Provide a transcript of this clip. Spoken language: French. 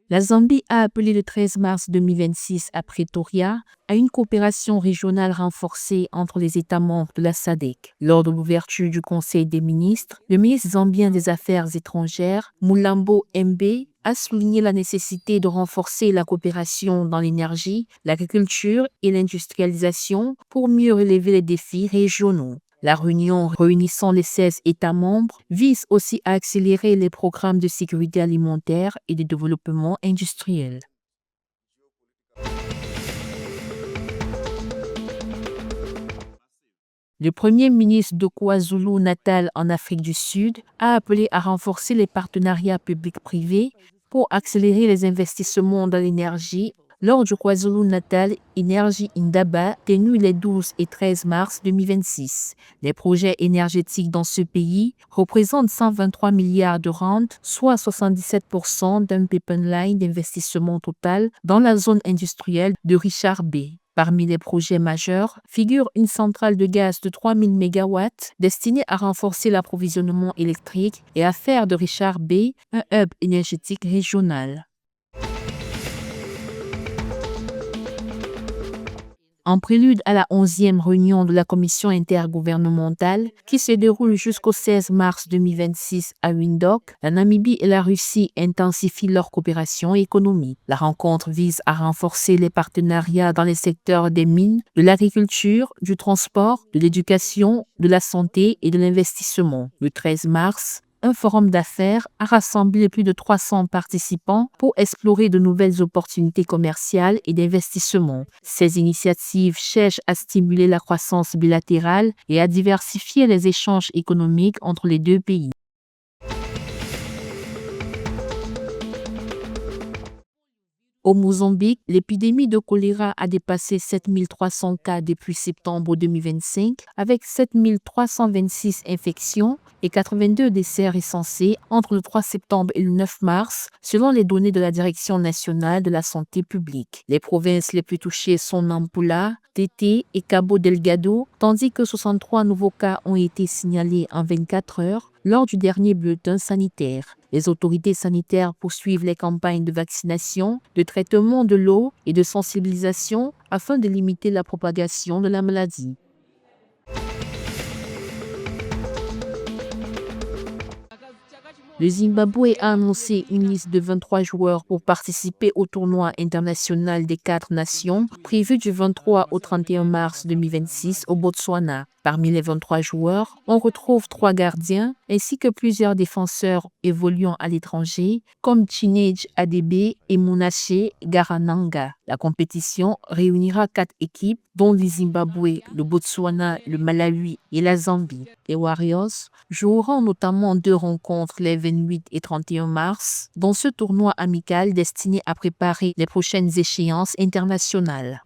La Zambie a appelé le 13 mars 2026 à Pretoria à une coopération régionale renforcée entre les États membres de la SADC. Lors de l'ouverture du Conseil des ministres, le ministre zambien des Affaires étrangères, Mulambo Mbe, a souligné la nécessité de renforcer la coopération dans l'énergie, l'agriculture et l'industrialisation pour mieux relever les défis régionaux. La réunion réunissant les 16 États membres vise aussi à accélérer les programmes de sécurité alimentaire et de développement industriel. Le Premier ministre de KwaZulu-Natal en Afrique du Sud a appelé à renforcer les partenariats publics-privés pour accélérer les investissements dans l'énergie lors du KwaZulu-Natal Energy Indaba tenu les 12 et 13 mars 2026. Les projets énergétiques dans ce pays représentent 123 milliards de rand, soit 77% d'un pipeline d'investissement total dans la zone industrielle de Richards Bay. Parmi les projets majeurs figure une centrale de gaz de 3000 MW destinée à renforcer l'approvisionnement électrique et à faire de Richards Bay un hub énergétique régional. En prélude à la 11e réunion de la Commission intergouvernementale qui se déroule jusqu'au 16 mars 2026 à Windhoek, la Namibie et la Russie intensifient leur coopération économique. La rencontre vise à renforcer les partenariats dans les secteurs des mines, de l'agriculture, du transport, de l'éducation, de la santé et de l'investissement. Le 13 mars, un forum d'affaires a rassemblé plus de 300 participants pour explorer de nouvelles opportunités commerciales et d'investissement. Ces initiatives cherchent à stimuler la croissance bilatérale et à diversifier les échanges économiques entre les deux pays. Au Mozambique, l'épidémie de choléra a dépassé 7300 cas depuis septembre 2025, avec 7326 infections et 82 décès recensés entre le 3 septembre et le 9 mars, selon les données de la Direction nationale de la santé publique. Les provinces les plus touchées sont Nampula, Tete et Cabo Delgado, tandis que 63 nouveaux cas ont été signalés en 24 heures lors du dernier bulletin sanitaire. Les autorités sanitaires poursuivent les campagnes de vaccination, de traitement de l'eau et de sensibilisation afin de limiter la propagation de la maladie. Le Zimbabwe a annoncé une liste de 23 joueurs pour participer au tournoi international des 4 nations prévu du 23 au 31 mars 2026 au Botswana. Parmi les 23 joueurs, on retrouve 3 gardiens ainsi que plusieurs défenseurs évoluant à l'étranger comme Chinedu Adebe et Munache Garananga. La compétition réunira 4 équipes dont le Zimbabwe, le Botswana, le Malawi et la Zambie. Les Warriors joueront notamment 2 rencontres les 28 et 31 mars dans ce tournoi amical destiné à préparer les prochaines échéances internationales.